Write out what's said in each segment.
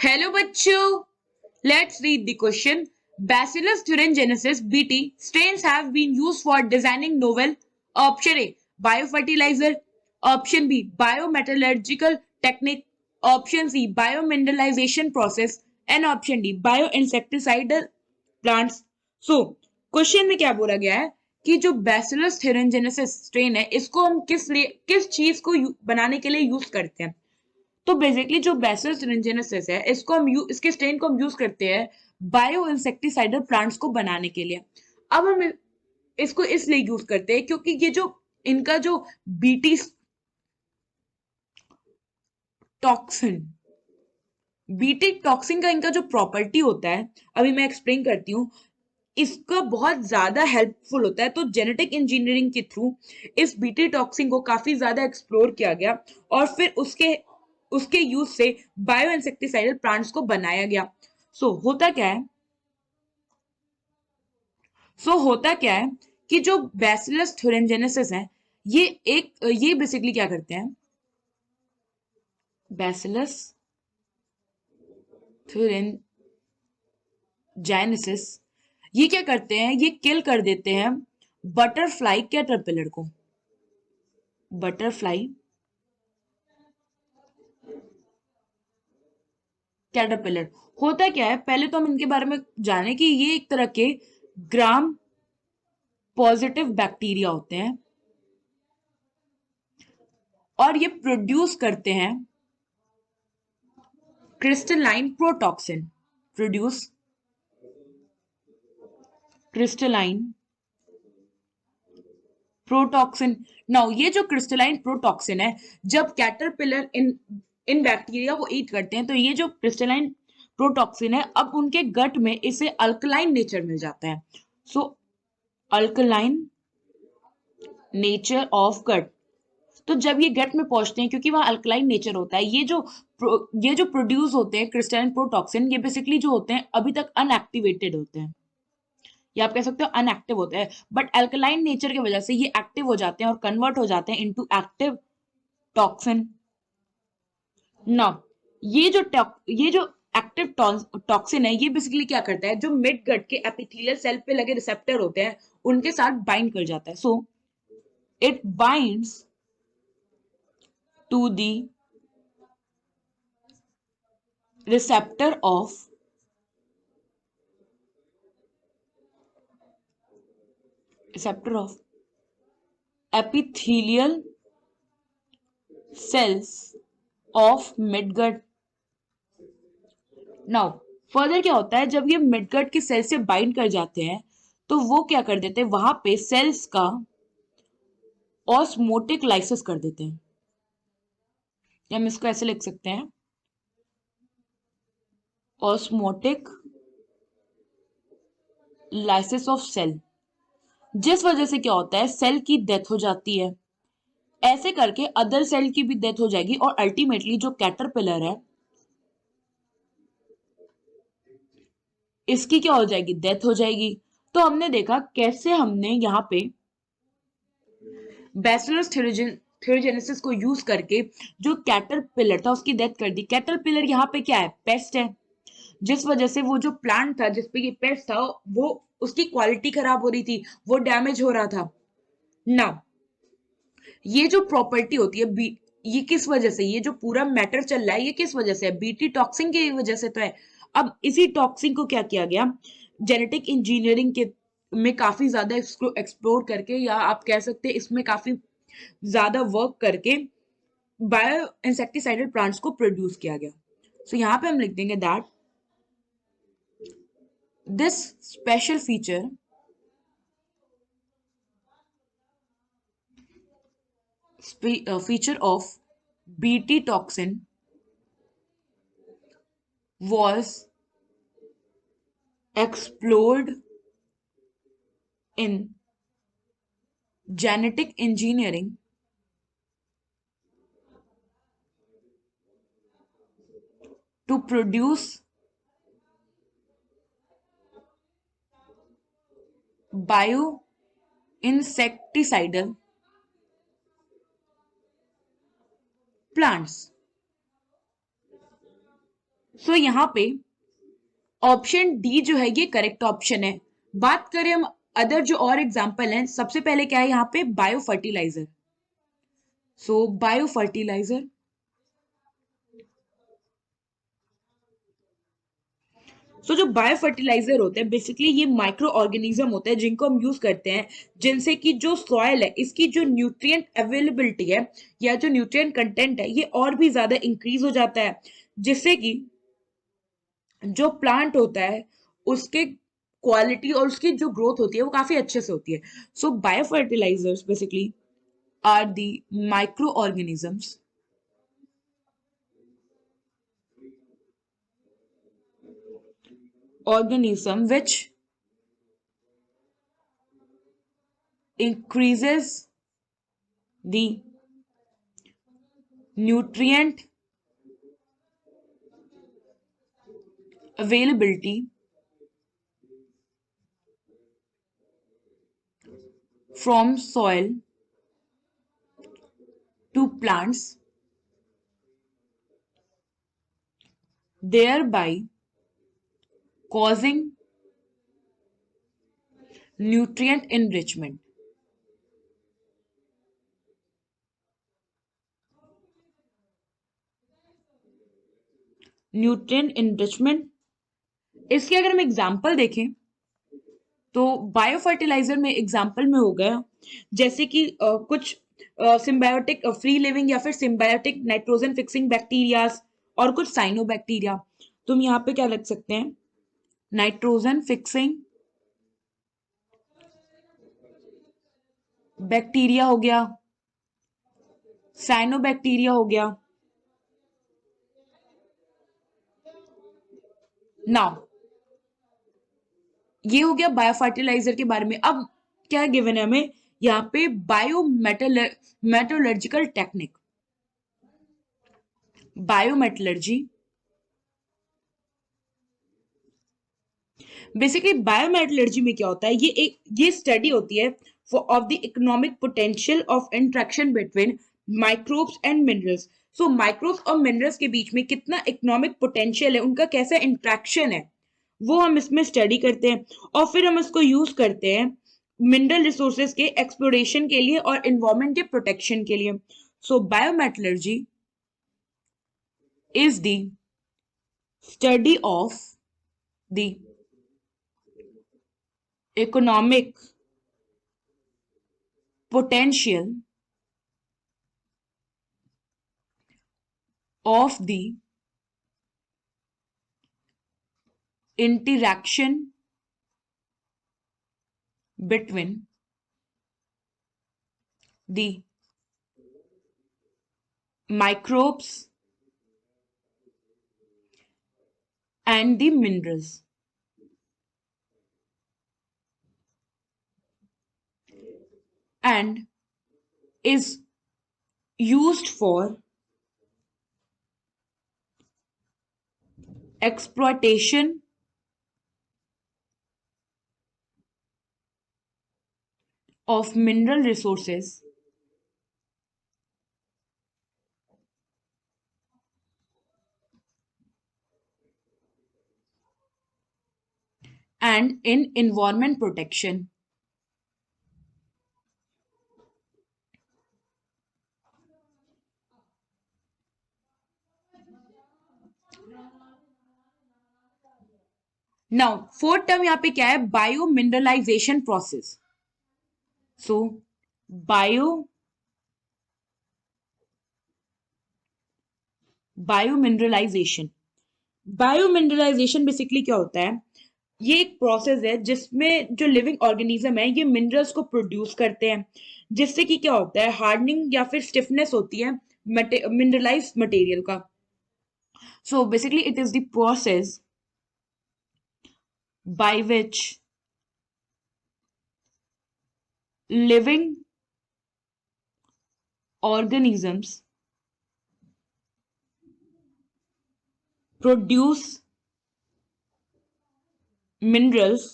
Hello bachcho, let's read the question. Bacillus thuringiensis (BT) strains have been used for designing novel option A biofertilizer, option B biometallurgical technique, option C biomineralization process and option D bioinsecticidal plants. So question में क्या बोला गया है कि जो bacillus थेरेंजेनेसिस strain है इसको हम किस चीज को बनाने के लिए यूज करते हैं। तो बेसिकली जो बैसिलस रेंजेनेसिस है इसके स्ट्रेन को हम यूज करते हैं बायो इंसेक्टिसाइडल प्लांट्स को बनाने के लिए। अब हम इसको इसलिए यूज करते हैं क्योंकि ये जो इनका जो बीटी टॉक्सिन बीटी टॉक्सिन का इनका जो प्रॉपर्टी होता है अभी मैं एक्सप्लेन करती हूँ। इसका बहुत ज्यादा हेल्पफुल होता है तो जेनेटिक इंजीनियरिंग के थ्रू इस बीटी टॉक्सिन को काफी ज्यादा एक्सप्लोर किया गया और फिर उसके उसके यूज से बायो इंसेक्टिसाइडल प्लांट्स को बनाया गया। होता क्या है होता क्या है कि जो बैसिलस थुरिनजेनेसिस है ये बेसिकली क्या करते हैं। बैसिलस थुरिनजेनेसिस ये क्या करते हैं, ये किल कर देते हैं बटरफ्लाई कैटरपिलर को। बटरफ्लाई कैटरपिलर होता क्या है, पहले तो हम इनके बारे में जाने कि ये एक तरह के ग्राम पॉजिटिव बैक्टीरिया होते हैं और ये प्रोड्यूस करते हैं crystalline protoxin. Produce crystalline protoxin. Now ये जो क्रिस्टलाइन प्रोटॉक्सिन है, जब कैटरपिलर इन इन बैक्टीरिया को ईट करते हैं तो ये जो क्रिस्टलाइन प्रोटॉक्सिन है अब उनके गट में इसे अल्कलाइन नेचर मिल जाता है। Alkaline nature of gut. तो जब ये गट में पहुंचते हैं क्योंकि वहां अल्कलाइन नेचर होता है, ये जो प्रोड्यूस होते हैं क्रिस्टलाइन प्रोटॉक्सिन, ये बेसिकली जो होते हैं अभी तक अनएक्टिवेटेड होते हैं या आप कह सकते हो अनएक्टिव होते हैं, बट अल्कलाइन नेचर की वजह से ये एक्टिव हो जाते हैं और कन्वर्ट हो जाते हैं इनटू एक्टिव टॉक्सिन। नाउ ये जो एक्टिव टॉक्सिन है ये बेसिकली क्या करता है, जो मिड गट के एपिथेलियल सेल पे लगे रिसेप्टर होते हैं उनके साथ बाइंड कर जाता है। It binds to the receptor of epithelial cells of midgut। Now further क्या होता है, जब ये मिडगट के सेल से बाइंड कर जाते हैं तो वो क्या कर देते हैं, वहां पे सेल्स का ऑस्मोटिक लाइसिस कर देते हैं। हम इसको ऐसे लिख सकते हैं, ऑस्मोटिक लाइसिस ऑफ सेल, जिस वजह से क्या होता है सेल की डेथ हो जाती है। ऐसे करके अदर सेल की भी डेथ हो जाएगी और अल्टीमेटली जो कैटरपिलर है इसकी क्या हो जाएगी, डेथ हो जाएगी। तो हमने देखा कैसे हमने यहाँ पे बैसिलस थ्योरोजेनेसिस को यूज करके जो कैटरपिलर था उसकी डेथ कर दी। कैटरपिलर यहाँ पे क्या है, पेस्ट है, जिस वजह से वो जो प्लांट था जिसपे ये पेस्ट था वो उसकी क्वालिटी खराब हो रही थी, वो डैमेज हो रहा था ना। ये जो प्रॉपर्टी होती है ये किस वजह से, ये जो पूरा मैटर चल रहा है ये किस वजह से है, बीटी टॉक्सिन की वजह से तो है। अब इसी टॉक्सिन को क्या किया गया, जेनेटिक इंजीनियरिंग के में काफी ज्यादा इसको एक्सप्लोर करके या आप कह सकते हैं इसमें काफी ज्यादा वर्क करके बायो इंसेक्टिसाइडल प्लांट्स को प्रोड्यूस किया गया। यहाँ पे हम लिख देंगे that this special feature of BT toxin was explored in genetic engineering to produce bioinsecticidal plants। सो यहाँ पे ऑप्शन डी जो है ये करेक्ट ऑप्शन है। बात करें हम अदर जो और एग्जांपल हैं, सबसे पहले क्या है यहाँ पे बायो फर्टिलाइजर। सो बायो फर्टिलाइजर, सो जो बायो फर्टिलाइजर होते हैं बेसिकली ये माइक्रो ऑर्गेनिज्म होते हैं जिनको हम यूज करते हैं, जिनसे कि जो सॉइल है इसकी जो न्यूट्रिएंट अवेलेबिलिटी है या जो न्यूट्रिएंट कंटेंट है ये और भी ज्यादा इंक्रीज हो जाता है, जिससे कि जो प्लांट होता है उसके क्वालिटी और उसकी जो ग्रोथ होती है वो काफी अच्छे से होती है। So bio fertilizers basically are the microorganisms organism which increases the nutrient availability from soil to plants, thereby causing nutrient enrichment. Nutrient enrichment, इसके अगर हम एग्जांपल देखें तो बायो फर्टिलाइजर में एग्जांपल में हो गया जैसे कि कुछ सिम्बायोटिक फ्री लिविंग या फिर सिम्बायोटिक नाइट्रोजन फिक्सिंग बैक्टीरियाज और कुछ साइनोबैक्टीरिया। तुम यहाँ पे क्या लिख सकते हैं, नाइट्रोजन फिक्सिंग बैक्टीरिया हो गया, साइनोबैक्टीरिया हो गया। नाउ ये हो गया बायो फर्टिलाइजर के बारे में। अब क्या गिवन है हमें यहाँ पे बायो मेटलर्जिकल टेक्निक, बायोमेटलर्जी। बेसिकली बायोमेटलर्जी में क्या होता है, ये स्टडी होती है of the economic potential of interaction between microbes and minerals. So microbes और मिनरल्स के बीच में कितना इकोनॉमिक पोटेंशियल है, उनका कैसा इंट्रैक्शन है, वो हम इसमें स्टडी करते हैं और फिर हम इसको यूज करते हैं मिनरल रिसोर्सेज के एक्सप्लोरेशन के लिए और एनवायरमेंट के प्रोटेक्शन के लिए। So biometallurgy is the study of the economic potential of the interaction between the microbes and the minerals, and is used for exploitation of mineral resources and in environment protection. Now fourth term यहाँ पे क्या है, bio mineralisation process. सो biomineralisation, biomineralisation basically क्या होता है, ये एक process है जिसमें जो लिविंग ऑर्गेनिज्म है ये मिनरल्स को प्रोड्यूस करते हैं, जिससे कि क्या होता है हार्डनिंग या फिर स्टिफनेस होती है मिनरलाइज मटेरियल का। So basically it is the process by which living organisms produce minerals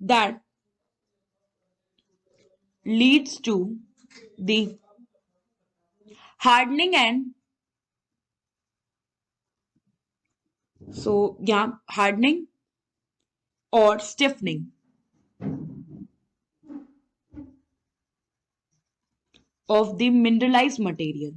that leads to the hardening and so yeah, hardening or stiffening of the mineralized material.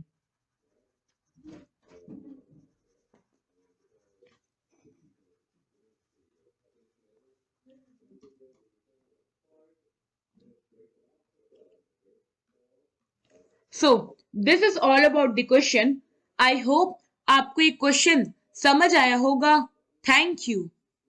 So this is all about the question. I hope आपको ये question समझ आया होगा. Thank you.